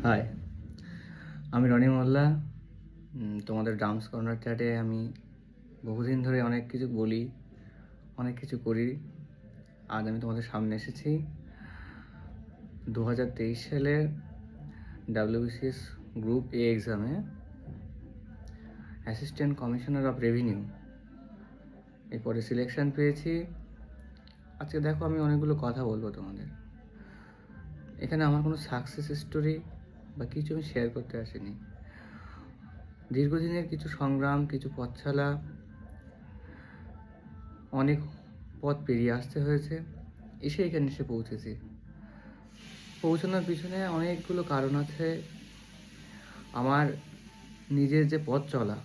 High, আমি রনি মোল্লা। তোমাদের drums corner চ্যাটে আমি বহুদিন ধরে অনেক কিছু বলি, অনেক কিছু করি। আজ আমি তোমাদের সামনে এসেছি 2023 সালের WBCS গ্রুপ এ এক্সামে অ্যাসিস্ট্যান্ট কমিশনার অফ রেভিনিউ এরপরে সিলেকশান পেয়েছি। আজকে দেখো, আমি অনেকগুলো কথা বলবো তোমাদের। এখানে আমার কোনো সাকসেস স্টোরি বা কিছু আমি শেয়ার করতে আসিনি। দীর্ঘদিনের কিছু সংগ্রাম, কিছু পথচলা, অনেক পথ পেরিয়ে আসতে হয়েছে, এখানে এসে পৌঁছেছি। পৌঁছানোর পিছনে অনেকগুলো কারণ আছে। আমার নিজের যে পথ চলা,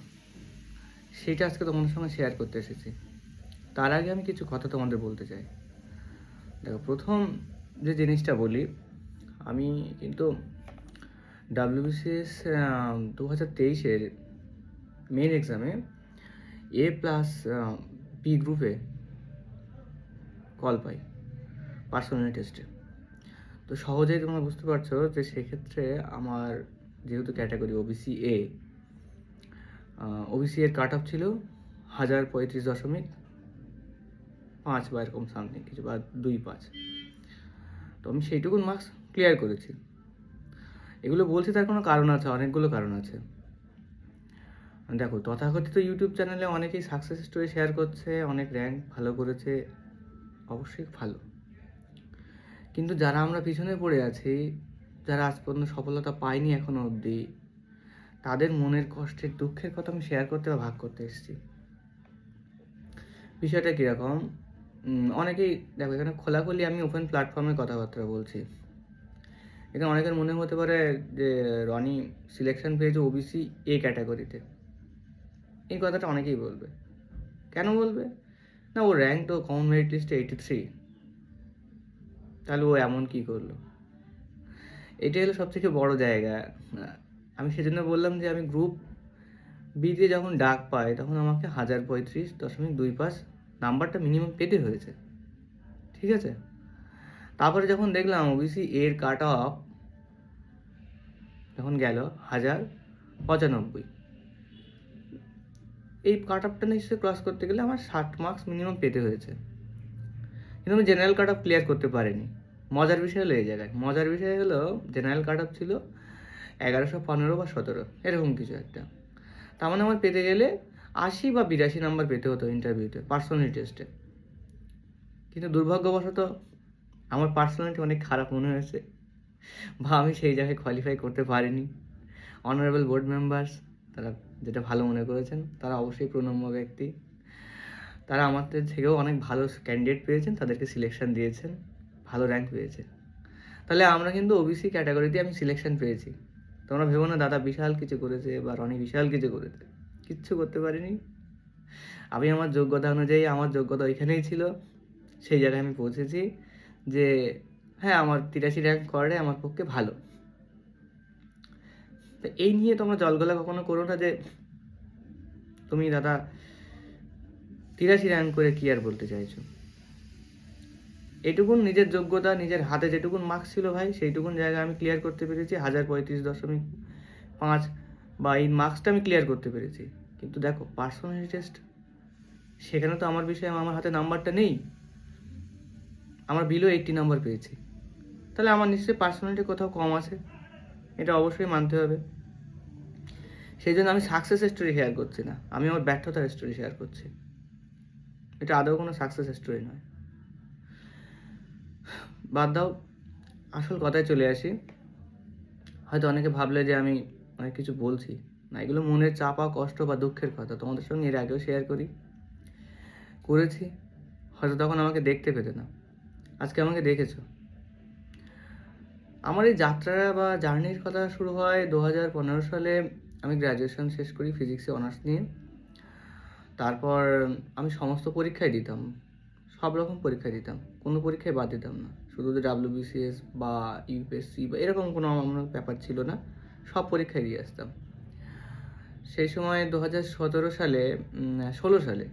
সেটা আজকে তোমাদের সঙ্গে শেয়ার করতে এসেছি। তার আগে আমি কিছু কথা তোমাদের বলতে চাই। দেখো, প্রথম যে জিনিসটা বলি, আমি কিন্তু WBCS 2023-এর মেন এক্সামে A+ বি গ্রুপে কল পাই পার্সোনাল টেস্টে। তো সহজেই তোমরা বুঝতে পারছো যে সেক্ষেত্রে আমার যেহেতু ক্যাটাগরি ওবিসি এর কাট অফ ছিল 1035.5 বা এরকম সামথিং কিছু, বা 25। তো আমি সেইটুকুন মার্কস ক্লিয়ার করেছি। এগুলো বলছি তার কোনো কারণ আছে, অনেকগুলো কারণ আছে। দেখো, তথাকথিত ইউটিউব চ্যানেলে অনেকেই সাকসেস স্টোরি শেয়ার করছে, অনেক র্যাঙ্ক ভালো করেছে, অবশ্যই ভালো। কিন্তু যারা আমরা পিছনে পড়ে আছি, যারা আজ পর্যন্ত সফলতা পায়নি এখনো অবধি, তাদের মনের কষ্টের, দুঃখের কথা আমি শেয়ার করতে বা ভাগ করতে এসেছি। বিষয়টা কীরকম, অনেকেই দেখো, এখানে খোলাখুলি আমি ওপেন প্ল্যাটফর্মে কথাবার্তা বলছি। এখানে অনেকের মনে হতে পারে যে রনি সিলেকশন পেয়েছে ওবিসি এ ক্যাটাগরিতে। এই কথাটা অনেকেই বলবে। কেন বলবে? না, ও র্যাঙ্ক তো কমন মেরিট লিস্টে 83, তাহলে ও এমন কী করলো? এটাই হলো সবথেকে বড় জায়গা। আমি সেজন্য বললাম যে আমি গ্রুপ বিতে যখন ডাক পাই, তখন আমাকে 1035.25 নাম্বারটা মিনিমাম পেতে হয়েছে, ঠিক আছে? তারপরে যখন দেখলাম ওবিসি এর কাট অফ যখন গেল 1095, এই কাট অফটা নিশ্চয়ই ক্রস করতে গেলে আমার 60 মার্কস মিনিমাম পেতে হয়েছে। কিন্তু আমি জেনারেল কাট অফ ক্লিয়ার করতে পারিনি। মজার বিষয় হলো এই জায়গায়, মজার বিষয় হলো জেনারেল কাট অফ ছিল 1115 বা 17, এরকম কিছু একটা। তার মানে আমার পেতে গেলে 80 বা 82 নাম্বার পেতে হতো ইন্টারভিউতে, পার্সোনালিটি টেস্টে। কিন্তু দুর্ভাগ্যবশত আমার পার্সোনালিটি অনেক খারাপ মনে হয়েছে, বা আমি সেই জায়গায় কোয়ালিফাই করতে পারিনি। অনারেবল বোর্ড মেম্বার্স, তারা যেটা ভালো মনে করেছেন, তারা অবশ্যই প্রণম্য ব্যক্তি। তারা আমাদের থেকেও অনেক ভালো ক্যান্ডিডেট পেয়েছেন, তাদেরকে সিলেকশন দিয়েছেন, ভালো র্যাঙ্ক পেয়েছে। তাহলে আমরা কিন্তু ওবিসি ক্যাটাগরিতে আমি সিলেকশন পেয়েছি। তোমরা ভেবো না দাদা বিশাল কিছু করেছে বা রনি বিশাল কিছু করেছে। কিচ্ছু করতে পারিনি। আমি আমার যোগ্যতা অনুযায়ী, আমার যোগ্যতা ওইখানেই ছিল, সেই জায়গায় আমি পৌঁছেছি। যে হ্যাঁ, আমার 83 র্যাঙ্ক করে আমার পক্ষে ভালো। তো এই নিয়ে তোমরা জলগলা কখনো করো না যে তুমি দাদা 83 র্যাঙ্ক করে কি আর বলতে চাইছো। এটুকুন নিজের যোগ্যতা, নিজের হাতে যেটুকুন মার্কস ছিল ভাই, সেইটুকুন জায়গা আমি ক্লিয়ার করতে পেরেছি। 1035.5 বা এই মার্কসটা আমি ক্লিয়ার করতে পেরেছি। কিন্তু দেখো, পার্সোনালিটি টেস্ট, সেখানে তো আমার বিষয়ে আমার হাতে নাম্বারটা নেই, আমার বিলো 80 নাম্বার পেয়েছি। তাহলে আমার নিশ্চয়ই পার্সোনালিটি কোথাও কম আছে, এটা অবশ্যই মানতে হবে। সেই জন্য আমি সাকসেস স্টোরি শেয়ার করছি না, আমি আমার ব্যর্থতার স্টোরি শেয়ার করছি। এটা আদৌ কোনো সাকসেস স্টোরি নয়। বাদ দাও, আসল কথায় চলে আসি। হয়তো অনেকে ভাবলে যে আমি অনেক কিছু বলছি, না, এগুলো মনের চাপা, কষ্ট বা দুঃখের কথা। তোমাদের সঙ্গে এর আগেও শেয়ার করেছি। হয়তো তখন আমাকে দেখতে পেতে না, আজকে আমাকে দেখেছো। আমার এই যাত্রা বা জার্নির কথা শুরু হয় 2015 সালে। আমি গ্র্যাজুয়েশন শেষ করি ফিজিক্সে অনার্স নিয়ে। তারপর আমি সমস্ত পরীক্ষায় দিতাম, সব রকম পরীক্ষায় দিতাম, কোনো পরীক্ষায় বাদ দিতাম না। শুধু যে WBCS বা ইউপিএসসি বা এরকম কোনো আমার ব্যাপার ছিল না, সব পরীক্ষায় দিয়ে আসতাম। সেই সময় 2017 সালে 16 সালে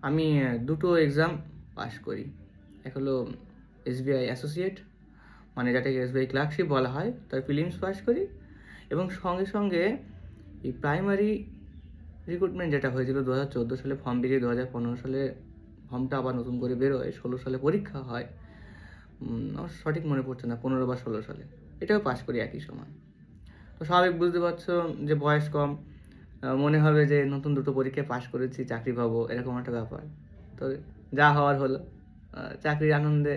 আমি দুটো এক্সাম পাশ করি। এক হলো SBI অ্যাসোসিয়েট মানে যেটাকে এসবিআই ক্লার্কশিপ বলা হয়, তার প্রিলিমস পাস করি এবং সঙ্গে সঙ্গে এই প্রাইমারি রিক্রুটমেন্ট যেটা হয়েছিল 2014 সালে ফর্ম বেরিয়ে 2015 সালে ফর্মটা আবার নতুন করে বেরোয়, 16 সালে পরীক্ষা হয়, আমার সঠিক মনে পড়ছে না, 15 বা 16 সালে, এটাও পাস করি একই সময়। তো স্বাভাবিক বুঝতে পারছো যে বয়স কম, মনে হবে যে নতুন দুটো পরীক্ষায় পাস করেছি, চাকরি পাবো, এরকম একটা ব্যাপার। তো যা হওয়ার হলো, চাকরির আনন্দে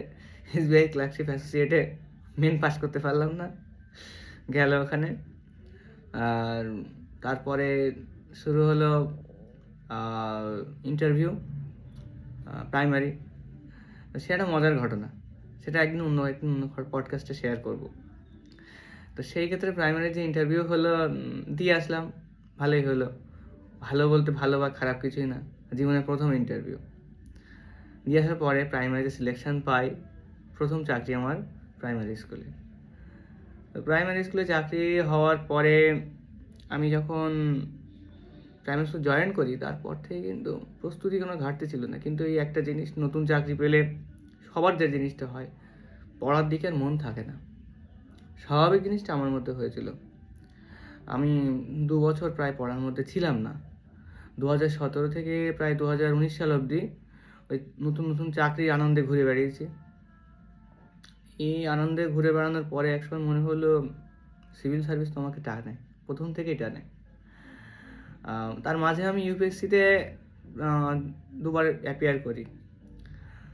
এসবিআই ক্লার্কশিপ অ্যাসোসিয়েটে মেন পাস করতে পারলাম না, গেল ওখানে। আর তারপরে শুরু হলো ইন্টারভিউ, প্রাইমারি। সেটা মজার ঘটনা, সেটা একদিন অন্য পডকাস্টে শেয়ার করব। তো সেই ক্ষেত্রে প্রাইমারি যে ইন্টারভিউ হলো, দিয়ে আসলাম, ভালোই হলো। ভালো বলতে ভালো বা খারাপ কিছুই না, জীবনের প্রথম ইন্টারভিউ দিয়ে আসার পরে প্রাইমারিতে সিলেকশন পাই, প্রথম চাকরি আমার প্রাইমারি স্কুলে। তো প্রাইমারি স্কুলে চাকরি হওয়ার পরে আমি যখন প্রাইমারি স্কুল জয়েন করি, তারপর থেকে কিন্তু প্রস্তুতি কোনো ঘাটতি ছিল না। কিন্তু এই একটা জিনিস, নতুন চাকরি পেলে সবার যে জিনিসটা হয়, পড়ার দিকে আর মন থাকে না। স্বাভাবিক জিনিসটা আমার মধ্যে হয়েছিল। আমি 2 বছর প্রায় পড়ার মধ্যে ছিলাম না। 2017 থেকে প্রায় 2019 সাল অবধি ওই নতুন নতুন চাকরির আনন্দে ঘুরে বেড়িয়েছি। এই আনন্দে ঘুরে বেড়ানোর পরে একসময় মনে হলো সিভিল সার্ভিস তোমাকে টানে, প্রথম থেকেই টানে। তার মাঝে আমি ইউপিএসসিতে 2বার অ্যাপিয়ার করি।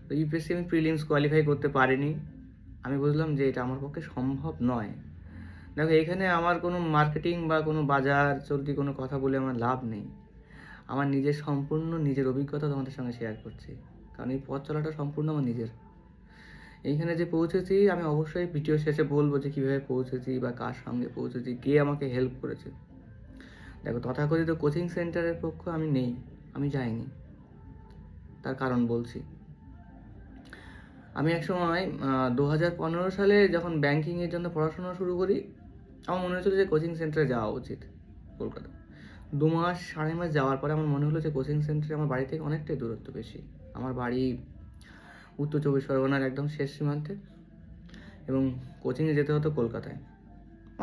তো ইউপিএসসি আমি প্রিলিমস কোয়ালিফাই করতে পারিনি। আমি বুঝলাম যে এটা আমার পক্ষে সম্ভব নয়। দেখো, এখানে আমার কোনো মার্কেটিং বা কোনো বাজার চলতি কোনো কথা বলে আমার লাভ নেই। আমার নিজের সম্পূর্ণ নিজের অভিজ্ঞতা তোমাদের সঙ্গে শেয়ার করছি, কারণ এই পথ চলাটা সম্পূর্ণ আমার নিজের। এইখানে যে পৌঁছেছি, আমি অবশ্যই ভিডিও শেষে বলবো যে কীভাবে পৌঁছেছি বা কার সঙ্গে পৌঁছেছি, কে আমাকে হেল্প করেছে। দেখো, তথাকথিত কোচিং সেন্টারের পক্ষ আমি নেই, আমি যাইনি। তার কারণ বলছি। আমি একসময় 2015 সালে যখন ব্যাংকিংয়ের জন্য পড়াশোনা শুরু করি, আমার মনে হচ্ছিলো যে কোচিং সেন্টারে যাওয়া উচিত কলকাতা। 2 মাস 2.5 মাস যাওয়ার পরে আমার মনে হলো যে কোচিং সেন্টারে আমার বাড়ি থেকে অনেকটাই দূরত্ব বেশি। আমার বাড়ি উত্তর 24 পরগনার একদম শেষ সীমান্তে, এবং কোচিংয়ে যেতে হতো কলকাতায়,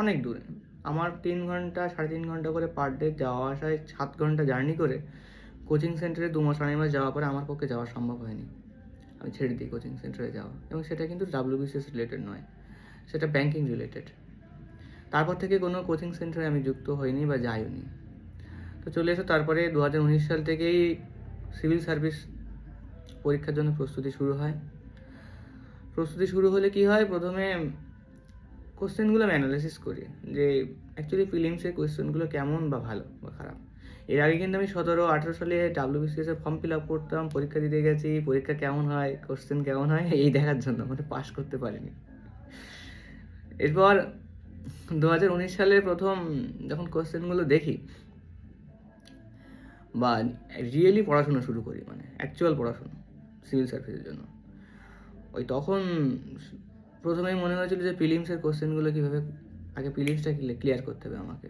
অনেক দূরে। আমার 3 ঘন্টা 3.5 ঘন্টা করে পার ডে যাওয়া আসায় 7 ঘন্টা জার্নি করে কোচিং সেন্টারে 2 মাস 2.5 মাস যাওয়ার পরে আমার পক্ষে যাওয়া সম্ভব হয়নি। আমি ছেড়ে দিই কোচিং সেন্টারে যাওয়া, এবং সেটা কিন্তু WBCS রিলেটেড নয়, সেটা ব্যাংকিং রিলেটেড। তারপর থেকে কোনো কোচিং সেন্টারে আমি যুক্ত হইনি বা যাইনি। তো চলে এসো, তারপরে 2019 সাল থেকেই সিভিল সার্ভিস পরীক্ষার জন্য প্রস্তুতি শুরু হয়। প্রস্তুতি শুরু হলে কি হয়, প্রথমে কোশ্চেনগুলো আমি অ্যানালাইসিস করি যে অ্যাকচুয়ালি প্রিলিমসের কোশ্চেনগুলো কেমন বা ভালো বা খারাপ। এর আগে কিন্তু আমি 17-18 সালে WBCS এর ফর্ম ফিল আপ করতাম, পরীক্ষা দিতে গেছি, পরীক্ষা কেমন হয়, কোশ্চেন কেমন হয় এই দেখার জন্য, মানে পাস করতে পারিনি। এরপর 2019 সালে প্রথম যখন কোশ্চেনগুলো দেখি বা রিয়েলি পড়াশোনা শুরু করি, মানে অ্যাকচুয়াল পড়াশোনা সিভিল সার্ভিসের জন্য, ওই তখন প্রথমেই মনে হয়েছিল যে প্রিলিমসের কোশ্চেনগুলো কীভাবে, আগে প্রিলিমসটা ক্লিয়ার করতে হবে আমাকে।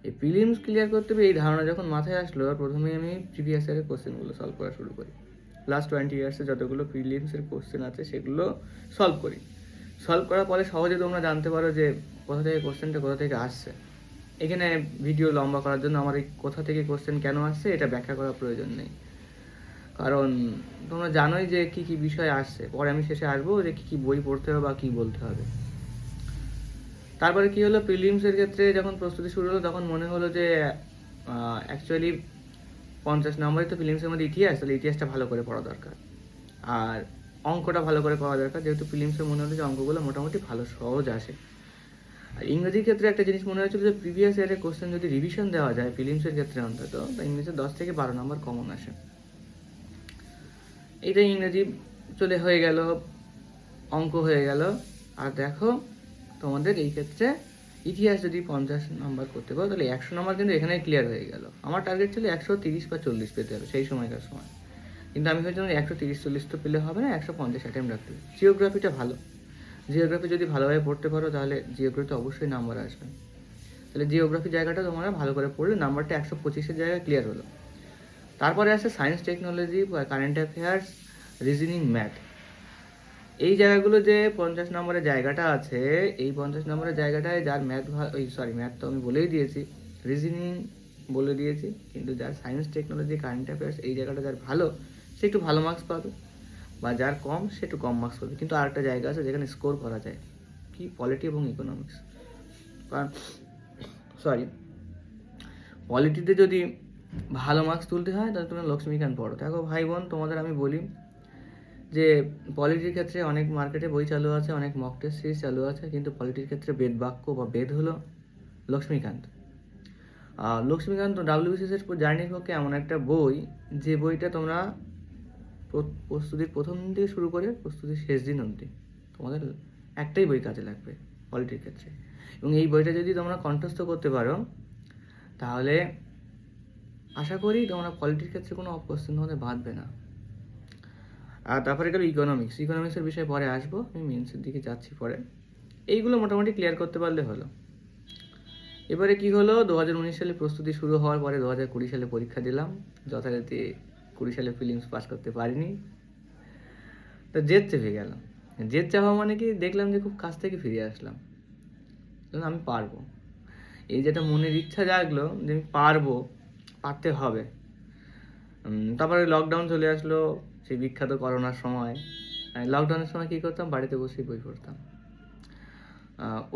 এই প্রিলিমস ক্লিয়ার করতে হবে এই ধারণা যখন মাথায় আসলো, প্রথমেই আমি প্রিভিয়াস ইয়ারের কোশ্চেনগুলো সলভ করা শুরু করি। লাস্ট 20 ইয়ার্সে যতগুলো প্রিলিমসের কোশ্চেন আছে সেগুলো সলভ করি। সলভ করার পরে সহজে তোমরা জানতে পারো যে কোথা থেকে কোশ্চেনটা কোথা থেকে আসছে। এখানে ভিডিও লম্বা করার জন্য আমার এই কোথা থেকে কোশ্চেন কেন আসছে এটা ব্যাখ্যা করার প্রয়োজন নেই, কারণ তোমরা জানোই যে কী কী বিষয় আসছে। পরে আমি শেষে আসবো যে কী কী বই পড়তে হবে বা কী বলতে হবে। তারপরে কী হলো, প্রিলিমসের ক্ষেত্রে যখন প্রস্তুতি শুরু হলো, তখন মনে হলো যে অ্যাকচুয়ালি 50 নম্বরই তো প্রিলিমসের মধ্যে ইতিহাস, তাহলে ইতিহাসটা ভালো করে পড়া দরকার, আর অঙ্কটা ভালো করে পড়া দরকার, যেহেতু প্রিলিমসে মনে হলো যে অঙ্কগুলো মোটামুটি ভালো সহজ আসে। আর ইংরেজির ক্ষেত্রে একটা জিনিস মনে হয়েছিল যে প্রিভিয়াস ইয়ারের কোশ্চেন যদি রিভিশন দেওয়া যায় প্রিলিমসের ক্ষেত্রে অন্তত, ইংরেজিতে 10 থেকে 12 নম্বর কমন আসে। এইটাই ইংরেজি চলে হয়ে গেল, অঙ্ক হয়ে গেল। আর দেখো, তোমাদের এই ক্ষেত্রে ইতিহাস যদি 50 নম্বর করতে পারো তাহলে 100 নম্বর কিন্তু এখানেই ক্লিয়ার হয়ে গেল। আমার টার্গেট ছিল 130 বা 40 পেতে হবে সেই সময়কার সময়, কিন্তু আমি ভেবেছিলাম 130-40 তো পেলে হবে না, 150 অ্যাটেম্প রাখতে হবে। জিওগ্রাফিটা ভালো, জিওগ্রাফি যদি ভালোভাবে পড়তে পারো তাহলে জিওগ্রাফিতে অবশ্যই নাম্বার আসবে। তাহলে জিওগ্রাফি জায়গাটা তোমরা ভালো করে পড়লে নাম্বারটা 125-এর জায়গায় ক্লিয়ার হলো। তারপরে আসে science, technology, current affairs, reasoning, math. এই জায়গাগুলো যে 50 নম্বরের জায়গাটা আছে, এই 50 নম্বরের জায়গাটায় যার ম্যাথ ম্যাথ তো আমি বলেই দিয়েছি, রিজনিং বলে দিয়েছি, কিন্তু যার সায়েন্স, টেকনোলজি, কারেন্ট অ্যাফেয়ার্স এই জায়গাটা যার ভালো, সে একটু ভালো মার্কস পাবে, বা যার কম সে একটু কম মার্কস পাবে। কিন্তু আরেকটা জায়গা আছে যেখানে স্কোর করা যায়, কি পলিটি এবং ইকোনমিক্স। কারণ পলিটিতে যদি ভালো মার্কস তুলতে হয় তাহলে তোমরা লক্ষ্মীকান্ত পড়ো। দেখো ভাই বোন, তোমাদের আমি বলি যে পলিটির ক্ষেত্রে অনেক মার্কেটে বই চালু আছে, অনেক মক টেস্ট সিরিজ চালু আছে, কিন্তু পলিটির ক্ষেত্রে বেদ বাক্য বা বেদ হলো লক্ষ্মীকান্ত। লক্ষ্মীকান্ত ডাব্লিউবিসিএস এর জার্নির পক্ষে এমন একটা বই, যে বইটা তোমরা প্রস্তুতির প্রথম দিন থেকে শুরু করে প্রস্তুতির শেষ দিন অবধি তোমাদের একটাই বই কাজে লাগবে পলিটির ক্ষেত্রে। এবং এই বইটা যদি তোমরা কণ্ঠস্থ করতে পারো তাহলে আশা করি তোমরা পলিটির ক্ষেত্রে কোনো কোশ্চেন তোমাদের বাঁধবে না। আর তারপরে গেল ইকোনমিক্সের বিষয়ে পরে আসবো, আমি মেন্সের দিকে যাচ্ছি পরে। এইগুলো মোটামুটি ক্লিয়ার করতে পারলে হলো। এবারে কি হলো, 2019 সালে প্রস্তুতি শুরু হওয়ার পরে 2020 সালে পরীক্ষা দিলাম, যথারীতি 20 সালে ফিলিমস পাস করতে পারিনি, তো জেদ চেপে গেল। জেদ চাপা মানে কি, দেখলাম যে খুব কাছ থেকে ফিরে আসলাম, আমি পারবো, এই যেটা মনের ইচ্ছা জাগলো যে আমি পারবো, পারতে হবে। তারপরে লকডাউন চলে আসলো, সেই বিখ্যাত করোনার সময়। লকডাউনের সময় কী করতাম, বাড়িতে বসেই বই পড়তাম।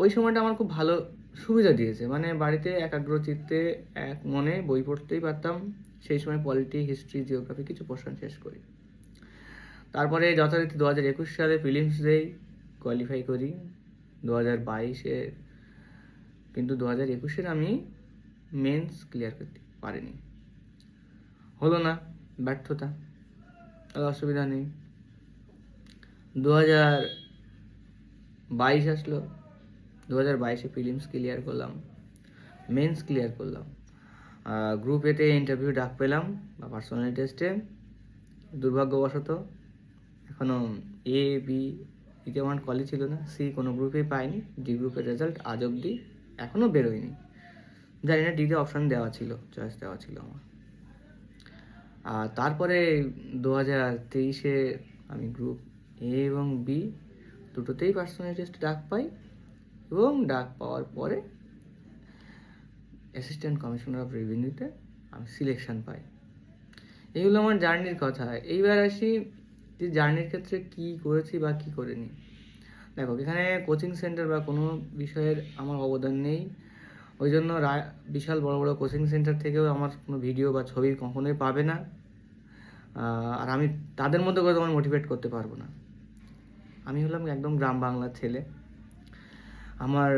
ওই সময়টা আমার খুব ভালো সুবিধা দিয়েছে, মানে বাড়িতে একাগ্র চিত্তে এক মনে বই পড়তেই পারতাম। সেই সময় পলিটি, হিস্ট্রি, জিওগ্রাফি কিছু পোর্শন শেষ করি। তারপরে যথারীতি 2021 সালে প্রিলিমস দেই, কোয়ালিফাই করি 2022-এ, কিন্তু 2021-এর আমি মেন্স ক্লিয়ার করতে পারিনি, হলো না, ব্যর্থতা, অসুবিধা নেই। 2022 আসলো, 2022-এ প্রিলিমস ক্লিয়ার করলাম, মেন্স ক্লিয়ার করলাম, গ্রুপ এতে ইন্টারভিউ ডাক পেলাম বা পার্সোনাল টেস্টে। দুর্ভাগ্যবশত এখনও এ, বি, দ্বিতীয় আমার কলেজ ছিল না, সি কোনো গ্রুপেই পাইনি। ডি গ্রুপের রেজাল্ট আজ অবধি এখনও বেরোয়নি, জানি না ডিতে অপশান দেওয়া ছিল, চয়েস দেওয়া ছিল আমার। আর তারপরে 2023-এ আমি গ্রুপ এ এবং বি দুটোতেই পার্সোনাল টেস্টে ডাক পাই, এবং ডাক পাওয়ার পরে অ্যাসিস্ট্যান্ট কমিশনার অফ রেভিনিউতে আমি সিলেকশন পাই। এইগুলো আমার জার্নির কথা। এইবার আসি যে জার্নির ক্ষেত্রে কি করেছি বা কি করিনি। দেখো, এখানে কোচিং সেন্টার বা কোনো বিষয়ের আমার অবদান নেই, ওই জন্য বিশাল বড় বড় কোচিং সেন্টার থেকেও আমার কোনো ভিডিও বা ছবি কখনোই পাবে না। আর আমি তাদের মধ্যে করে তোমার মোটিভেট করতে পারবো না। আমি হলাম একদম গ্রাম বাংলার ছেলে, আমার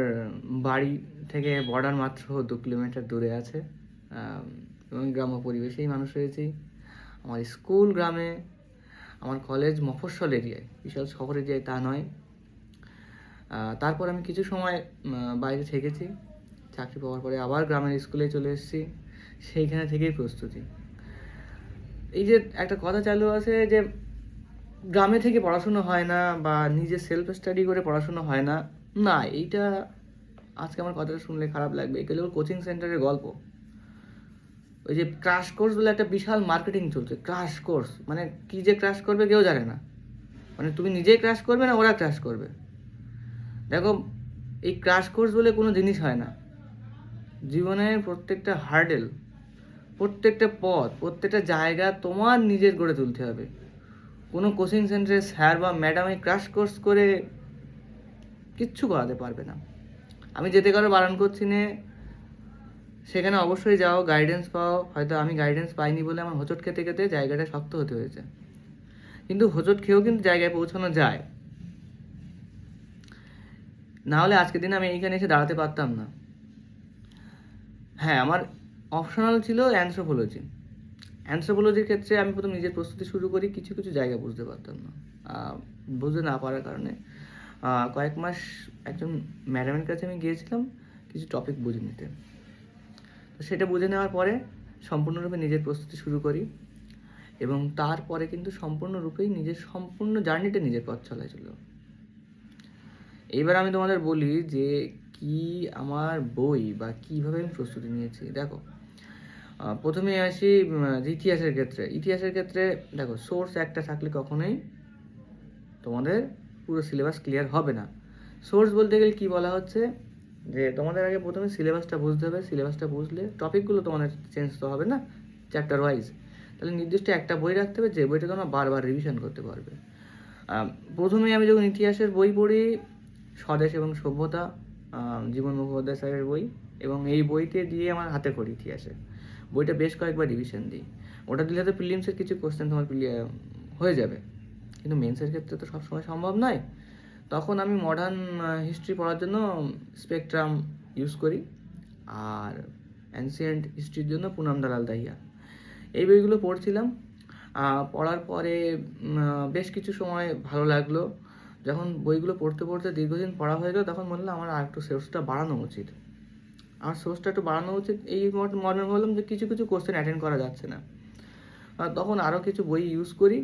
বাড়ি থেকে বর্ডার মাত্র 2 কিলোমিটার দূরে আছে, এবং গ্রাম্য পরিবেশেই মানুষ হয়েছি। আমার স্কুল গ্রামে, আমার কলেজ মফস্বল এরিয়ায়, বিশাল শহর এরিয়ায় তা নয়। তারপর আমি কিছু সময় বাইরে থেকেছি, চাকরি পাওয়ার পরে আবার গ্রামের স্কুলে চলে এসেছি, সেইখানে থেকেই প্রস্তুতি। এই যে একটা কথা চালু আছে যে গ্রামে থেকে পড়াশুনো হয় না বা নিজে সেলফ স্টাডি করে পড়াশুনো হয় না, না, এইটা আজকে আমার কথাটা শুনলে খারাপ লাগবে, এগুলো কোচিং সেন্টারের গল্প। ওই যে ক্রাশ কোর্স বলে একটা বিশাল মার্কেটিং চলছে, ক্রাশ কোর্স মানে কি যে ক্রাশ করবে কেউ জানে না, মানে তুমি নিজেই ক্রাশ করবে না ওরা ক্রাশ করবে। দেখো, এই ক্রাশ কোর্স বলে কোনো জিনিস হয় না। জীবনের প্রত্যেকটা হার্ডেল, প্রত্যেকটা পথ, প্রত্যেকটা জায়গা তোমার নিজের গড়ে তুলতে হবে। কোনো কোচিং সেন্টারে স্যার বা ম্যাডাম এই ক্রাশ কোর্স করে কিচ্ছু করাতে পারবে না। আমি যেতে কারো বারণ করছি না, সেখানে অবশ্যই যাও, গাইডেন্স পাও। হয়তো আমি গাইডেন্স পাইনি বলে আমার হোঁচট খেতে খেতে জায়গাটা শক্ত হতে হয়েছে, কিন্তু হোঁচট খেয়েও কিন্তু জায়গায় পৌঁছানো যায়, না হলে আজকের দিনে আমি এইখানে এসে দাঁড়াতে পারতাম না। হ্যাঁ, আমার অপশনাল ছিল অ্যানথ্রোপোলজি। অ্যানথ্রোপোলজির ক্ষেত্রে আমি প্রথম নিজের প্রস্তুতি শুরু করি, কিছু কিছু জায়গা বুঝতে পারতাম না, বুঝতে না পারার কারণে কয়েক মাস একজন ম্যাডামের কাছে আমি গিয়েছিলাম কিছু টপিক বুঝে নিতে। তো সেটা বুঝে নেওয়ার পরে সম্পূর্ণরূপে নিজের প্রস্তুতি শুরু করি, এবং তারপরে কিন্তু সম্পূর্ণরূপেই নিজের সম্পূর্ণ জার্নিটা নিজের পথ চলাইছিল। এইবার আমি তোমাদের বলি যে কি আমার বই বা কীভাবে আমি প্রস্তুতি নিয়েছি। দেখো, প্রথমে আসি ইতিহাসের ক্ষেত্রে। দেখো, সোর্স একটা থাকলে কখনোই তোমাদের পুরো সিলেবাস ক্লিয়ার হবে না। সোর্স বলতে গেলে কী বলা হচ্ছে, যে তোমাদের আগে প্রথমে সিলেবাসটা বুঝতে হবে, সিলেবাসটা বুঝলে টপিকগুলো তোমাদের চেঞ্জ তো হবে না চ্যাপ্টার ওয়াইজ, তাহলে নির্দিষ্ট একটা বই রাখতে হবে যে বইটা তোমরা বারবার রিভিশন করতে পারবে। প্রথমে আমি যখন ইতিহাসের বই পড়ি, স্বদেশ এবং সভ্যতা, জীবন মুখোপাধ্যায় স্যারের বই, এবং এই বইতে দিয়ে আমার হাতে করি ইতিহাসে, বইটা বেশ কয়েকবার রিভিশন দিই। ওটা দিলে তো প্রিলিমসের কিছু কোশ্চেন তোমার ক্লিয়ার হয়ে যাবে, কিন্তু মেন্সের ক্ষেত্রে তো সবসময় সম্ভব নয়। তখন আমি মডার্ন হিস্ট্রি পড়ার জন্য স্পেকট্রাম ইউজ করি, আর অ্যানসিয়েন্ট হিস্ট্রির জন্য পুনাম দালাল দাহিয়া। এই বইগুলো পড়ছিলাম, পড়ার পরে বেশ কিছু সময় ভালো লাগলো। যখন বইগুলো পড়তে পড়তে দীর্ঘদিন পড়া হয়ে গেলো, তখন বললাম আমার আর একটু সোর্সটা বাড়ানো উচিত, আমার সোর্সটা একটু বাড়ানো উচিত। এই মনে হলাম যে কিছু কিছু কোশ্চেন অ্যাটেন্ড করা যাচ্ছে না, তখন আরও কিছু বই ইউজ করি।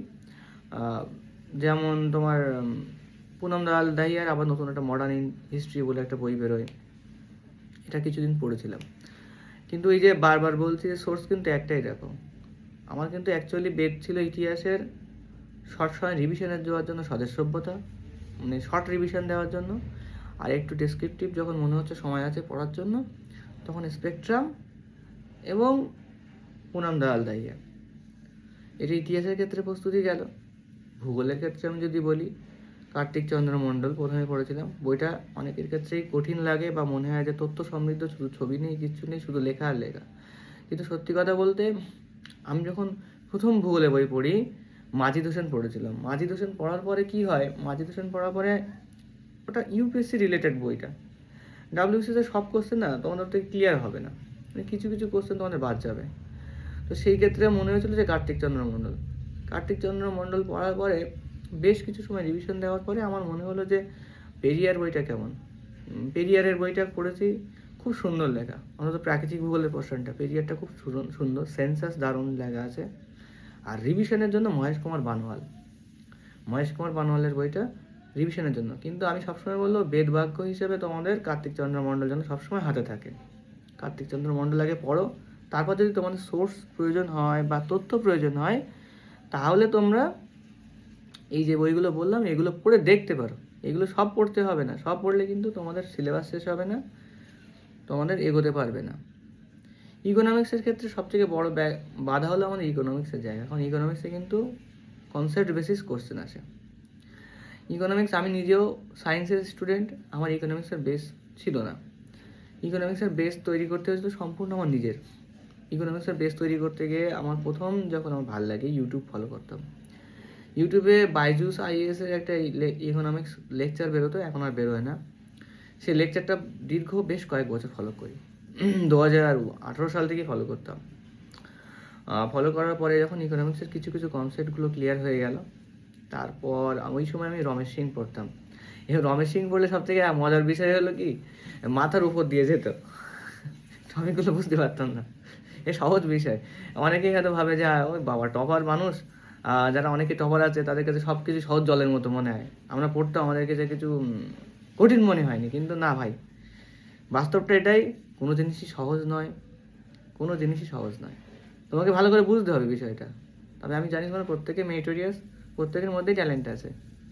যেমন তোমার পুনাম দালাল দাহিয়ার আবার নতুন একটা মডার্ন হিস্ট্রি বলে একটা বই বেরোয়, এটা কিছুদিন পড়েছিলাম। কিন্তু এই যে বারবার বলছি যে সোর্স কিন্তু একটাই রাখো। আমার কিন্তু অ্যাকচুয়ালি বেদ ছিল ইতিহাসের শর্ট সময় রিভিশনের দেওয়ার জন্য স্বদেশ সভ্যতা, মানে শর্ট রিভিশন দেওয়ার জন্য, আর একটু ডেসক্রিপটিভ যখন মনে হচ্ছে সময় আছে পড়ার জন্য, তখন স্পেকট্রাম এবং পুনাম দালাল দাহিয়া। এটা ইতিহাসের ক্ষেত্রে প্রস্তুতি গেল। ভূগোলের ক্ষেত্রে আমি যদি বলি, কার্তিক চন্দ্র মণ্ডল প্রথমে পড়েছিলাম। বইটা অনেকের ক্ষেত্রেই কঠিন লাগে বা মনে হয় যে তথ্য সমৃদ্ধ, শুধু ছবি নেই, কিচ্ছু নেই, শুধু লেখা আর লেখা। কিন্তু সত্যি কথা বলতে, আমি যখন প্রথম ভূগোলে বই পড়ি, মাজিদ হোসেন পড়েছিলাম। মাজিদ হোসেন পড়ার পরে কি হয়, মাজিদ হোসেন পড়ার পরে ওটা ইউপিএসসি রিলেটেড বইটা, ডাব্লিউবিসিতে সব কোশ্চেন না তোমাদের থেকে ক্লিয়ার হবে না, মানে কিছু কিছু কোশ্চেন তোমাদের বাদ যাবে। তো সেই ক্ষেত্রে মনে হয়েছিল যে কার্তিক চন্দ্র মণ্ডল পড়ার পরে বেশ কিছু সময় রিভিশন দেওয়ার পরে আমার মনে হলো যে পেরিয়ার বইটা কেমন। পেরিয়ারের বইটা পড়েছি, খুব সুন্দর লেখা, অন্তত প্রাকৃতিক ভূগোলের পোর্শনটা পেরিয়ারটা খুব সুন্দর, সেন্সাস দারুণ লেখা আছে। আর রিভিশনের জন্য মহেশ কুমার বানোয়ালের বইটা রিভিশনের জন্য। কিন্তু আমি সবসময় বলবো বেদবাক্য হিসেবে তোমাদের কার্তিক চন্দ্র মণ্ডল যেন সবসময় হাতে থাকে। কার্তিক চন্দ্র মণ্ডল আগে পড়ো, তারপর যদি তোমাদের সোর্স প্রয়োজন হয় বা তথ্য প্রয়োজন হয়, তাহলে তোমরা এই যে বইগুলো বললাম এগুলো পড়ে দেখতে পারো। এগুলো সব পড়তে হবে না, সব পড়লে কিন্তু তোমাদের সিলেবাস শেষ হবে না, তোমাদের এগোতে পারবে না। ইকোনমিক্সের ক্ষেত্রে সবথেকে বড় বাধা হলো আমাদের ইকোনমিক্সের জায়গা। কারণ ইকোনমিক্সে কিন্তু কনসেপ্ট বেসিস কোশ্চেন আসে। ইকোনমিক্স, আমি নিজেও সায়েন্সের স্টুডেন্ট, আমার ইকোনমিক্সের বেস ছিল না। ইকোনমিক্সের বেস তৈরি করতে হয়েছিল সম্পূর্ণ আমার নিজের। ইকোনমিক্সের বেস তৈরি করতে গিয়ে আমার প্রথম যখন আমার ভালো লাগে, ইউটিউব ফলো করতাম। ইউটিউবে বাইজুস আইএসের একটা ইকোনমিক্স লেকচার বেরোতো, এখন আর বেরোয় না। সেই লেকচারটা দীর্ঘ বেশ কয়েক বছর ফলো করি, 2018 সাল থেকে ফলো করতাম। ফলো করার পরে যখন ইকোনমিক্সের কিছু কিছু কনসেপ্টগুলো ক্লিয়ার হয়ে গেল, তারপর ওই সময় আমি রমেশ সিং পড়তাম। এবং রমেশ সিং পড়লে সবথেকে মজার বিষয় হলো কি, মাথার উপর দিয়ে যেত, টপিকগুলো বুঝতে পারতাম না। এ সহজ বিষয়, অনেকেই হয়তো ভাবে যে ওই বাবা টপার মানুষ, যারা অনেকে টপার আছে তাদের কাছে সব কিছু সহজ জলের মতো মনে হয়। আমরা পড়তাম, আমাদের কাছে কিছু কঠিন মনে হয়নি, কিন্তু না ভাই, বাস্তবটা এটাই, কোনো জিনিসই সহজ নয়, কোনো জিনিসই সহজ নয়। তোমাকে ভালো করে বুঝতে হবে বিষয়টা। তবে আমি জানি তোমার প্রত্যেকে মেরিটোরিয়াস, প্রত্যেকের মধ্যেই ট্যালেন্ট আছে,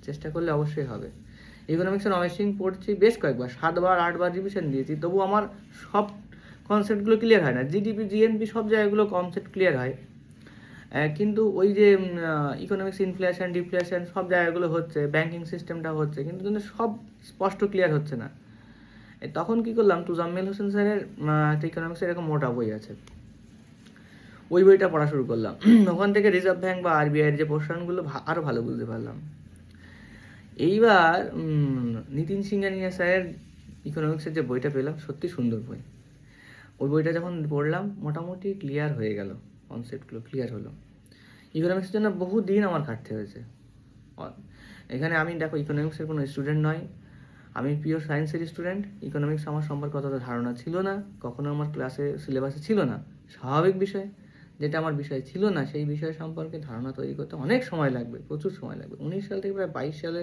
চেষ্টা করলে অবশ্যই হবে। ইকোনমিক্সের রমেশ সিং পড়ছি বেশ কয়েকবার, 7বার 8বার রিভিশন দিয়েছি, তবু আমার সব কনসেপ্টগুলো ক্লিয়ার হয় না। জিডিপি জিএনপি সব জায়গাগুলো কনসেপ্ট ক্লিয়ার হয়, কিন্তু ওই যে ইকোনমিক্স ইনফ্লেশন ডিফ্লেশন সব জায়গাগুলো হচ্ছে, ব্যাংকিং সিস্টেমটা হচ্ছে, কিন্তু সব স্পষ্ট ক্লিয়ার হচ্ছে না। তখন কি করলাম, তুজাম্মেল হোসেন স্যারের একটা ইকোনমিক্সের এরকম মোটা বই আছে, ওই বইটা পড়া শুরু করলাম। ওখান থেকে রিজার্ভ ব্যাংক বা আরবিআইয়ের যে পোর্শনগুলো আরও ভালো বুঝতে পারলাম। এইবার নিতিন সিংহানিয়া স্যারের ইকোনমিক্সের যে বইটা পেলাম, সত্যি সুন্দর বই। ওই বইটা যখন পড়লাম মোটামুটি ক্লিয়ার হয়ে গেল, কনসেপ্টগুলো ক্লিয়ার হলো। ইকোনমিক্সের জন্য বহু দিন আমার খাটতে হয়েছে। এখানে আমি দেখো ইকোনমিক্সের কোনো স্টুডেন্ট নয়, আমি পিওর সায়েন্সের স্টুডেন্ট। ইকোনমিক্স আমার সম্পর্কে অতটা ধারণা ছিল না, কখনো আমার ক্লাসে সিলেবাসে ছিল না, স্বাভাবিক বিষয়। যেটা আমার বিষয় ছিল না, সেই বিষয় সম্পর্কে ধারণা তৈরি করতে অনেক সময় লাগবে, প্রচুর সময় লাগবে। 19 সাল থেকে প্রায় 22 সালে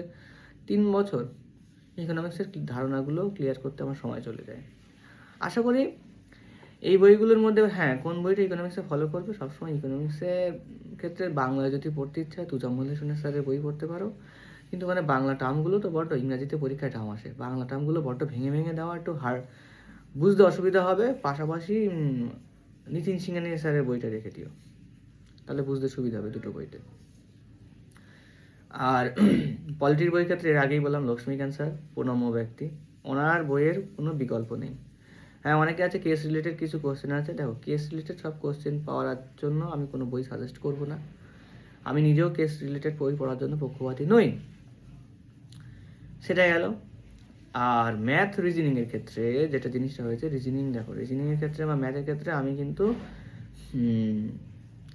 3 বছর ইকোনমিক্সের ধারণাগুলো ক্লিয়ার করতে আমার সময় চলে যায়। আশা করি এই বইগুলোর মধ্যে, হ্যাঁ, কোন বইটা ইকোনমিক্সে ফলো করবে, সবসময় ইকোনমিক্সের ক্ষেত্রে বাংলায় যদি পড়তে ইচ্ছা হয় তুজাম্মেল হোসেন স্যারের বই পড়তে পারো। কিন্তু মানে বাংলা টার্মগুলো তো বড্ড, ইংরাজিতে পরীক্ষায় টার্ম আসে, বাংলা টার্মগুলো বড্ড ভেঙে ভেঙে দেওয়া একটু বুঝতে অসুবিধা হবে। পাশাপাশি নিতিন সিংহানি স্যারের বইটা রেখে দিও, তাহলে বুঝতে সুবিধা হবে দুটো বইতে। আর পলিটির বই ক্ষেত্রে এর আগেই বললাম লক্ষ্মীকান্ত স্যার, প্রণম্য ব্যক্তি, ওনার বইয়ের কোনো বিকল্প নেই। হ্যাঁ, অনেকে আছে কেস রিলেটেড কিছু কোশ্চেন আছে, দেখো কেস রিলেটেড সব কোশ্চেন পাওয়ার জন্য আমি কোনো বই সাজেস্ট করব না, আমি নিজেও কেস রিলেটেড বই পড়ার জন্য পক্ষপাতী নই, সেটাই গেল। আর ম্যাথ রিজনিংয়ের ক্ষেত্রে যেটা জিনিসটা হয়েছে, রিজনিং দেখো, রিজনিংয়ের ক্ষেত্রে বা ম্যাথের ক্ষেত্রে আমি কিন্তু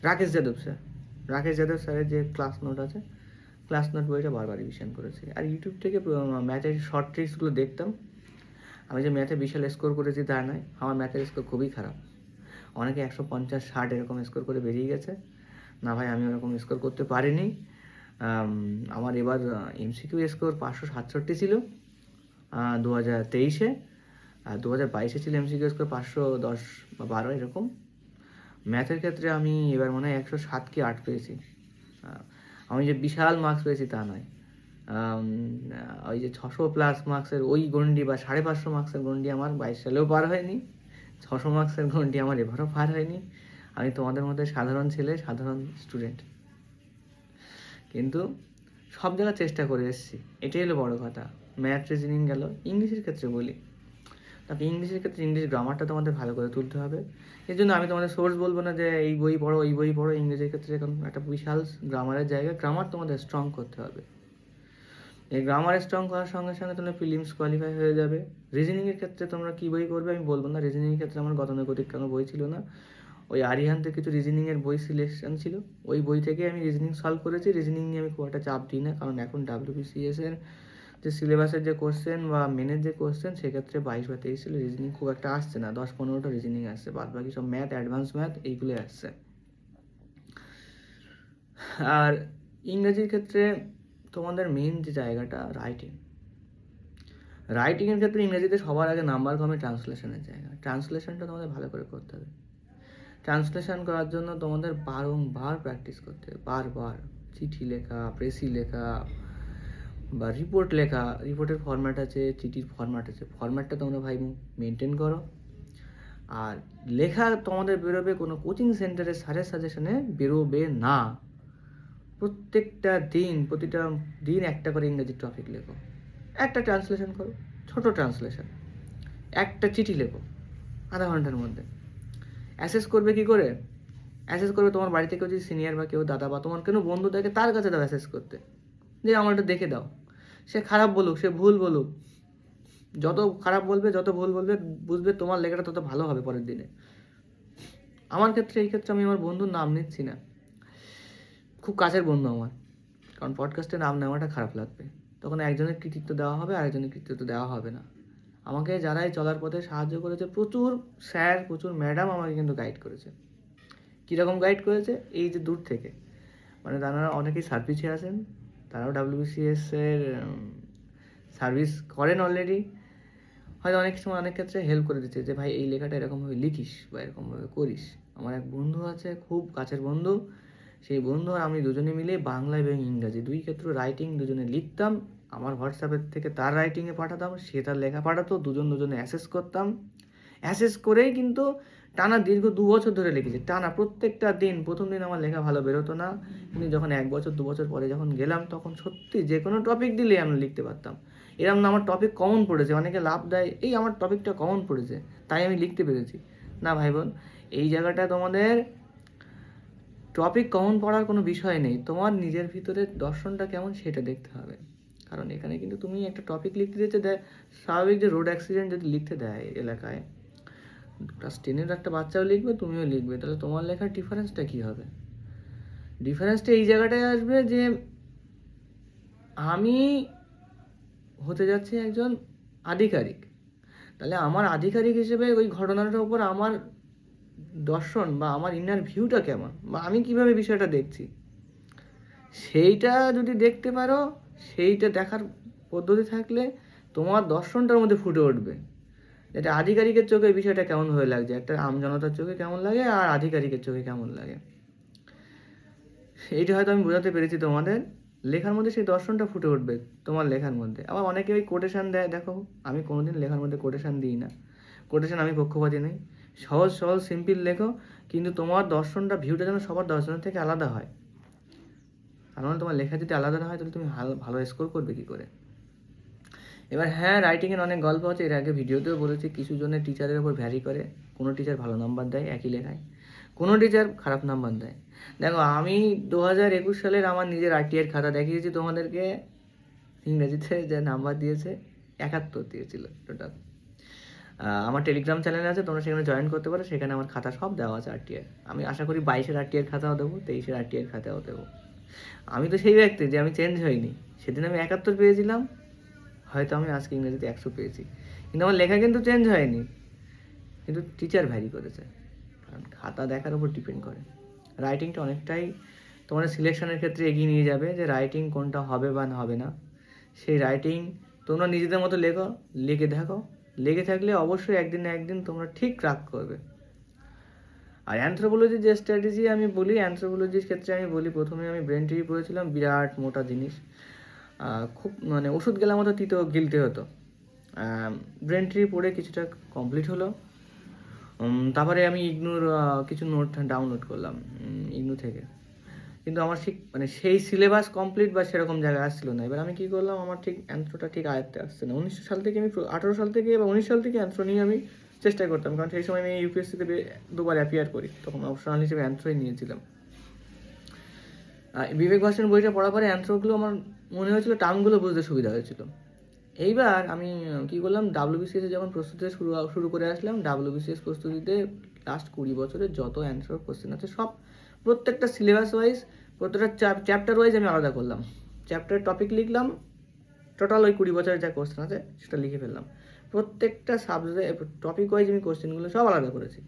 রাকেশ যাদব স্যারের যে ক্লাস নোট আছে, ক্লাস নোট বইটা বারবার রিভিশন করেছি। আর ইউটিউব থেকে ম্যাথের শর্ট ট্রিক্সগুলো দেখতাম। আমি যে ম্যাথে বিশাল স্কোর করেছি তা নয়, আমার ম্যাথের স্কোর খুবই খারাপ। অনেকে 150-60 এরকম স্কোর করে বেরিয়ে গেছে, না ভাই আমি ওরকম স্কোর করতে পারিনি। আমার এবার এমসিকিউ স্কোর 567 ছিল 2023-এ, আর 2022-এ ছিল এমসিকিউ স্কোর 510 বা 12 এরকম। ম্যাথের ক্ষেত্রে আমি এবার মনে হয় 107 কি 8 পেয়েছি। আমি যে বিশাল মার্কস পেয়েছি তা নয়, ওই যে 600+ মার্কসের ওই গন্ডি বা 550 মার্কসের গন্ডি আমার 22 সালেও পার হয়নি, 600 মার্কসের গন্ডি আমার এবারও পার হয়নি। আমি তোমাদের মধ্যে সাধারণ ছেলে, সাধারণ স্টুডেন্ট, কিন্তু সব জায়গায় চেষ্টা করে এসেছি, এটাই হলো বড় কথা। ম্যাথ রিজনিং গেল। ইংলিশের ক্ষেত্রে বলি, তাকে ইংলিশের ক্ষেত্রে ইংলিশ গ্রামারটা তোমাদের ভালো করে তুলতে হবে। এর জন্য আমি তোমাদের সোর্স বলবো না যে এই বই পড়ো ওই বই পড়ো, ইংরেজির ক্ষেত্রে এখন একটা বিশাল গ্রামারের জায়গায়, গ্রামার তোমাদের স্ট্রং করতে হবে। এই গ্রামার স্ট্রং করার সঙ্গে সঙ্গে তোমরা প্রিলিমস কোয়ালিফাই হয়ে যাবে। রিজনিংয়ের ক্ষেত্রে তোমরা কী বই করবে আমি বলবো না, রিজনিংয়ের ক্ষেত্রে আমার গতানুগতিক কোনো বই ছিল না, ওই আরিহান্তে কিছু রিজনিংয়ের বই সিলেকশন ছিল, ওই বই থেকে আমি রিজনিং সলভ করেছি। রিজনিং নিয়ে আমি খুব একটা চাপ দিই না, কারণ এখন WBCS-এর যে সিলেবাসের যে কোশ্চেন বা মেনের যে কোশ্চেন, সেক্ষেত্রে 22 বা 23 সালে রিজনিং খুব একটা আসছে না, 10-15টা রিজনিং আসছে, বাদ বাকি সব ম্যাথ, অ্যাডভান্স ম্যাথ এইগুলোই আসছে। আর ইংরেজির ক্ষেত্রে তোমাদের মেন যে জায়গাটা রাইটিংয়ের ক্ষেত্রে ইংরেজিতে সবার আগে নাম্বার কমে ট্রান্সলেশনের জায়গা, ট্রান্সলেশনটা তোমাদের ভালো করে করতে হবে। ট্রান্সলেশন করার জন্য তোমাদের বারংবার প্র্যাকটিস করতে হবে, বারবার চিঠি লেখা, প্রেসি লেখা বা রিপোর্ট লেখা, রিপোর্টের ফরম্যাট আছে, চিঠির ফরম্যাট আছে, ফরম্যাটটা তোমরা ভাই মেনটেন করো। আর লেখা তোমাদের বেরোবে কোনো কোচিং সেন্টারে স্যারের সাজেশনে বেরোবে না। প্রতিটা দিন একটা করে ইংরেজি টপিক লেখো, একটা ট্রান্সলেশন করো, ছোট ট্রান্সলেশন, একটা চিঠি লেখো আধা ঘন্টার মধ্যে। অ্যাসেস করবে কি করে? অ্যাসেস করবে তোমার বাড়িতে কেউ যদি সিনিয়র বা কেউ দাদা বা তোমার কোনো বন্ধু দেখে, তার কাছে দাও অ্যাসেস করতে, যে আমার এটা দেখে দাও। সে খারাপ বলুক, সে ভুল বলুক, যত খারাপ বলবে, যত ভুল বলবে, বুঝবে তোমার লেখাটা তত ভালো হবে পরের দিনে। আমার ক্ষেত্রে, এই ক্ষেত্রে আমি আমার বন্ধুর নাম নিচ্ছি না, খুব কাছের বন্ধু আমার, কারণ পডকাস্টে নাম নেওয়াটা খারাপ লাগবে, তখন একজনের কৃতিত্ব দেওয়া হবে, আরেকজনের কৃতিত্ব দেওয়া হবে না। আমাকে যারাই চলার পথে সাহায্য করেছে, প্রচুর স্যার, প্রচুর ম্যাডাম আমাকে কিন্তু গাইড করেছে। কীরকম গাইড করেছে? এই যে দূর থেকে, মানে তারা অনেকেই সার্ভিসে আছেন, তারাও WBCS-এর সার্ভিস করেন অলরেডি, হয়তো অনেক সময় অনেক ক্ষেত্রে হেল্প করে দিচ্ছে যে ভাই এই লেখাটা এরকমভাবে লিখিস বা এরকমভাবে করিস। আমার এক বন্ধু আছে, খুব কাছের বন্ধু, সেই বন্ধু আর আমি দুজনে মিলে বাংলা এবং ইংরাজি দুই ক্ষেত্র রাইটিং দুজনে লিখতাম, আমার হোয়াটসঅ্যাপের থেকে তার রাইটিংয়ে পাঠাতাম, সে তার লেখা পাঠাতো, দুজনে অ্যাসেস করতাম। অ্যাসেস করেই কিন্তু টানা দীর্ঘ 2 বছর ধরে লিখেছি, টানা প্রত্যেকটা দিন। প্রথম দিন আমার লেখা ভালো বেরোতো না, কিন্তু যখন 1 বছর 2 বছর পরে যখন গেলাম, তখন সত্যি যে কোনো টপিক দিলেই আমি লিখতে পারতাম। এরকম না আমার টপিক কমন পড়েছে, অনেকে লাভ দেয় এই আমার টপিকটা কমন পড়েছে তাই আমি লিখতে পেরেছি, না ভাই বোন, এই জায়গাটা তোমাদের টপিক কমন পড়ার কোনো বিষয় নেই, তোমার নিজের ভিতরে দর্শনটা কেমন সেটা দেখতে হবে। কারণ এখানে কিন্তু তুমি একটা টপিক লিখতে দিচ্ছে, স্বাভাবিক যে রোড অ্যাক্সিডেন্ট যদি লিখতে দেয় এলাকায়, ক্লাস 10-এর একটা বাচ্চাও লিখবে, তুমিও লিখবে, তাহলে তোমার লেখার ডিফারেন্সটা কী হবে? ডিফারেন্সটা এই জায়গাটায় আসবে যে আমি হতে যাচ্ছি একজন আধিকারিক, তাহলে আমার আধিকারিক হিসেবে ওই ঘটনাটার উপর আমার দর্শন বা আমার ইনার ভিউটা কেমন, বা আমি কিভাবে বিষয়টা দেখছি, সেইটা যদি দেখতে পারো, সেইটা দেখার পদ্ধতি থাকলে তোমার দর্শনটার মধ্যে ফুটে উঠবে। এটা আধিকারিকের চোখে বিষয়টা কেমন হয়ে লাগছে, একটা আমজনতার চোখে কেমন লাগে আর আধিকারিকের চোখে কেমন লাগে, এইটা হয়তো আমি বোঝাতে পেরেছি তোমাদের। লেখার মধ্যে সেই দর্শনটা ফুটে উঠবে তোমার লেখার মধ্যে। আবার অনেকে ওই কোটেশান দেয়, দেখো আমি কোনোদিন লেখার মধ্যে কোটেশান দিই না, কোটেশান আমি পক্ষপাতী নেই। সহজ সহজ সিম্পল লেখো, কিন্তু তোমার দর্শনটা, ভিউটা যেন সবার দর্শনের থেকে আলাদা হয়। কারণ তোমার লেখা যদি আলাদা না হয় তাহলে তুমি ভালো স্কোর করবে কী করে? এবার হ্যাঁ, রাইটিংয়ের অনেক গল্প আছে, এর আগে ভিডিওতেও বলেছি। কিছু জনের টিচারের উপর ভ্যারি করে, কোনো টিচার ভালো নাম্বার দেয় একই লেখায়, কোনো টিচার খারাপ নাম্বার দেয়। দেখো আমি 2021 সালের আমার নিজের RTR খাতা দেখিয়েছি তোমাদেরকে, ইংরেজিতে যে নাম্বার দিয়েছে 71 দিয়েছিল টোটাল। আমার টেলিগ্রাম চ্যানেল আছে, তোমরা সেখানে জয়েন করতে পারো, সেখানে আমার খাতা সব দেওয়া আছে RTR। আমি আশা করি 22-এর RTR খাতাও দেবো, 23-এর RTR খাতাও দেবো। আমি তো সেই ব্যক্তি যে আমি চেঞ্জ হইনি। সেদিন আমি 71 পেয়েছিলাম, হয়তো আমি আজকে ইংরেজিতে 100 পেয়েছি, কিন্তু আমার লেখা কিন্তু চেঞ্জ হয়নি, কিন্তু টিচার ভ্যারি করেছে। কারণ খাতা দেখার উপর ডিপেন্ড করে। রাইটিংটা অনেকটাই তোমাদের সিলেকশনের ক্ষেত্রে এগিয়ে নিয়ে যাবে, যে রাইটিং কোনটা হবে বা না হবে না। সেই রাইটিং তোমরা নিজেদের মতো লিখে দেখো, লেগে থাকলে অবশ্যই একদিন না একদিন তোমরা ঠিক ক্র্যাক করবে। আর অ্যানথ্রোপোলজির যে স্ট্র্যাটেজি আমি বলি, অ্যানথ্রোপোলজির ক্ষেত্রে আমি বলি, প্রথমে আমি ব্রেন ট্রি পড়েছিলাম, বিরাট মোটা জিনিস, খুব মানে ওষুধ গেলার মতো গিলতে হতো। ব্রেন ট্রি পড়ে কিছুটা কমপ্লিট হলো। তারপরে আমি ইগনুর কিছু নোট ডাউনলোড করলাম ইগনু থেকে, কিন্তু আমার ঠিক মানে সেই সিলেবাস কমপ্লিট বা সেরকম জায়গায় আসছিল না। এবার আমি কী করলাম, আমার ঠিক অ্যান্থ্রোটা ঠিক আয়ত্তে আসছে না। 1900 সাল থেকে আমি 18 সাল থেকে বা 19 সাল থেকে অ্যান্থ্রো নিয়ে আমি চেষ্টা করতাম, কারণ সেই সময় আমি ইউপিএসসিতে 2বার অ্যাপিয়ার করি, তখন অপশনাল হিসেবে অ্যান্থ্রোই নিয়েছিলাম। বিবেক ভাষণ বইটা পড়ার পরে অ্যান্থ্রোগুলো আমার মনে হয়েছিল, টার্মগুলো বুঝতে সুবিধা হয়েছিল। এইবার আমি কী করলাম, WBCS যখন প্রস্তুতি শুরু করে আসলাম, WBCS প্রস্তুতিতে লাস্ট 20 বছরের যত অ্যান্সার কোশ্চেন আছে সব, প্রত্যেকটা সিলেবাস ওয়াইজ, প্রত্যেকটা চ্যাপ্টার ওয়াইজ আমি আলাদা করলাম। চ্যাপ্টার টপিক লিখলাম, টোটাল ওই 20 বছরের যা কোশ্চেন আছে সেটা লিখে ফেললাম। প্রত্যেকটা সাবজেক্ট টপিক ওয়াইজ আমি কোশ্চেনগুলো সব আলাদা করেছি।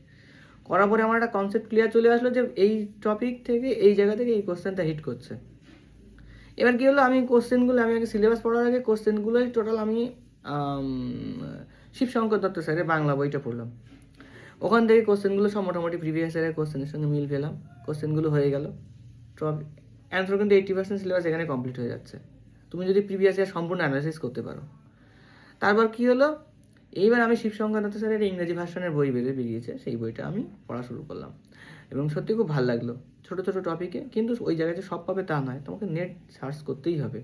করার পরে আমার একটা কনসেপ্ট ক্লিয়ার চলে আসলো যে এই টপিক থেকে, এই জায়গা থেকে এই কোশ্চেনটা হিট করছে। এবার কী হলো, আমি আগে সিলেবাস পড়ার আগে কোশ্চেনগুলোই টোটাল আমি শিবশঙ্কর দত্ত স্যারের বাংলা বইটা পড়লাম। ওখান থেকে কোশ্চেনগুলো সব মোটামুটি প্রিভিয়াস ইয়ারের কোশ্চেনের সঙ্গে মিল পেলাম, কোশ্চেনগুলো হয়ে গেল। অ্যান্সার কিন্তু 80% সিলেবাস এখানে কমপ্লিট হয়ে যাচ্ছে, তুমি যদি প্রিভিয়াস ইয়ার সম্পূর্ণ অ্যানালাইসিস করতে পারো। তারপর কী হলো, এইবার আমি শিবশঙ্কর দত্ত স্যারের ইংরেজি ভার্সনের বই বেরিয়েছে, সেই বইটা আমি পড়া শুরু করলাম, এবং সত্যি খুব ভালো লাগলো। ছোটো ছোটো টপিকে, কিন্তু ওই জায়গায় যে সব পাবে তা নয়, তোমাকে নেট সার্চ করতেই হবে।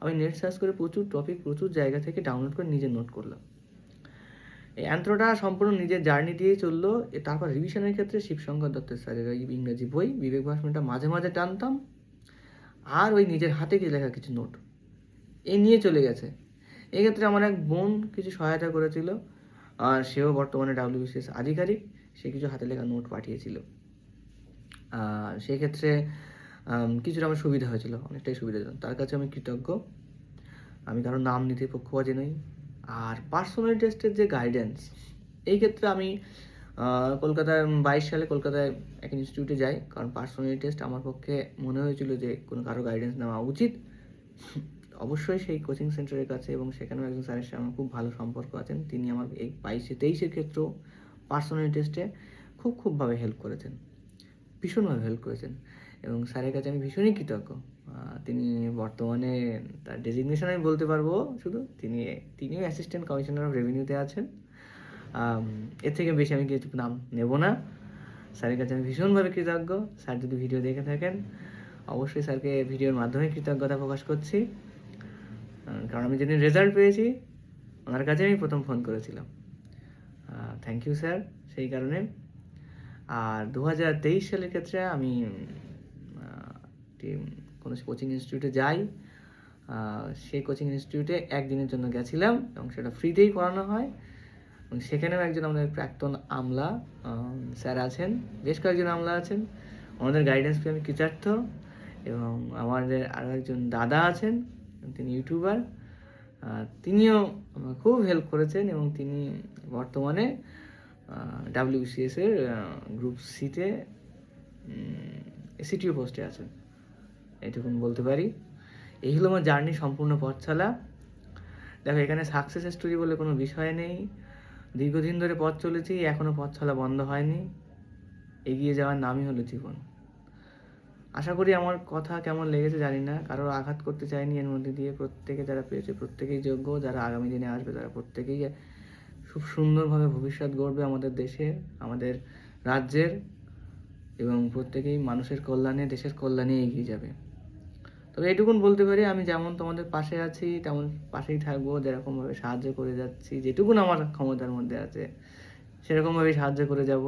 আমি নেট সার্চ করে প্রচুর টপিক প্রচুর জায়গা থেকে ডাউনলোড করে নিজে নোট করলাম। এই অ্যান্থ্রোটা সম্পূর্ণ নিজের জার্নি দিয়েই চললো। তারপর রিভিশনের ক্ষেত্রে শিবশঙ্কর দত্তের স্যারের ওই ইংরেজি বই বিবেক ভাষণটা মাঝে মাঝে টানতাম, আর ওই নিজের হাতে কিছু লেখা কিছু নোট এই নিয়ে চলে গেছে। এক্ষেত্রে আমার এক বোন কিছু সহায়তা করেছিল, আর সেও বর্তমানে WBCS আধিকারিক, সে কিছু হাতে লেখা নোট পাঠিয়েছিল। সেক্ষেত্রে কিছুটা আমার সুবিধা হয়েছিল, অনেকটাই সুবিধাজনক, তার কাছে আমি কৃতজ্ঞ। আমি কারোর নাম নিতে পক্ষপাতী নই। আর পার্সোনাল টেস্টের যে গাইডেন্স, এই ক্ষেত্রে আমি কলকাতায় 22 সালে কলকাতায় এক ইনস্টিটিউটে যাই, কারণ পার্সোনাল টেস্ট আমার পক্ষে মনে হয়েছিল যে কারো গাইডেন্স নেওয়া উচিত। অবশ্যই সেই কোচিং সেন্টারের কাছে, এবং সেখানেও একজন স্যারের সাথে আমার খুব ভালো সম্পর্ক আছেন, তিনি আমার এই 22-23 ক্ষেত্রেও পার্সোনাল টেস্টে খুবভাবে হেল্প করেছেন, ভীষণভাবে হেল্প করেছেন, এবং স্যারের কাছে আমি ভীষণই কৃতজ্ঞ। তিনি বর্তমানে তার ডেজিগনেশন আমি বলতে পারবো শুধু, তিনিও অ্যাসিস্ট্যান্ট কমিশনার অফ রেভিনিউতে আছেন। এর থেকে বেশি আমি কিছু নাম নেব না। স্যারের কাছে আমি ভীষণভাবে কৃতজ্ঞ। স্যার যদি ভিডিও দেখে থাকেন, অবশ্যই স্যারকে ভিডিওর মাধ্যমে কৃতজ্ঞতা প্রকাশ করছি, কারণ আমি যেদিন রেজাল্ট পেয়েছি ওনার কাছে আমি প্রথম ফোন করেছিলাম। থ্যাংক ইউ স্যার সেই কারণে। আর 2023 সালের ক্ষেত্রে আমি কোনো কোচিং ইনস্টিটিউটে যাই, সেই কোচিং ইনস্টিটিউটে একদিনের জন্য গেছিলাম, এবং সেটা ফ্রিতেই করানো হয়, এবং সেখানেও একজন আমাদের প্রাক্তন আমলা স্যার আছেন, বেশ কয়েকজন আমলা আছেন, আমাদের গাইডেন্স পেয়ে আমি কৃতার্থ। এবং আমাদের আরও একজন দাদা আছেন, তিনি ইউটিউবার, তিনিও খুব হেল্প করেছেন, এবং তিনি বর্তমানে WBCS-এর গ্রুপ সিতে সিটিও পোস্টে আছেন, এইটুকুন বলতে পারি। এই হলো আমার জার্নি, সম্পূর্ণ পথচলা। দেখো, এখানে সাকসেস স্টোরি বলে কোনো বিষয় নেই, দীর্ঘদিন ধরে পথ চলেছি, এখনও পথ চলা বন্ধ হয়নি, এগিয়ে যাওয়ার নামই হলো জীবন। আশা করি আমার কথা কেমন লেগেছে জানি না, কারোর আঘাত করতে চাইনি এর মধ্যে দিয়ে। প্রত্যেকে যারা পেয়েছে প্রত্যেকেই যোগ্য, যারা আগামী দিনে আসবে তারা প্রত্যেকেই খুব সুন্দরভাবে ভবিষ্যৎ গড়বে আমাদের দেশের, আমাদের রাজ্যের, এবং প্রত্যেকেই মানুষের কল্যাণে, দেশের কল্যাণে এগিয়ে যাবে। তবে এইটুকুন বলতে পারি, আমি যেমন তোমাদের পাশে আছি তেমন পাশেই থাকবো, যেরকমভাবে সাহায্য করে যাচ্ছি, যেটুকুন আমার ক্ষমতার মধ্যে আছে সেরকমভাবেই সাহায্য করে যাব।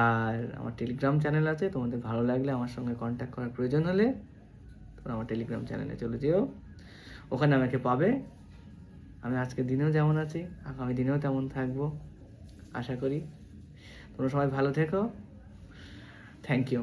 আর আমার টেলিগ্রাম চ্যানেল আছে, তোমাদের ভালো লাগলে আমার সঙ্গে কন্ট্যাক্ট করার প্রয়োজন হলে তোমরা আমার টেলিগ্রাম চ্যানেলে চলে যেও, ওখানে আমাকে পাবে। আমি আজকের দিনেও যেমন আছি আগামী দিনেও তেমন থাকবো আশা করি। তোমরা সবাই ভালো থেকো। Thank you.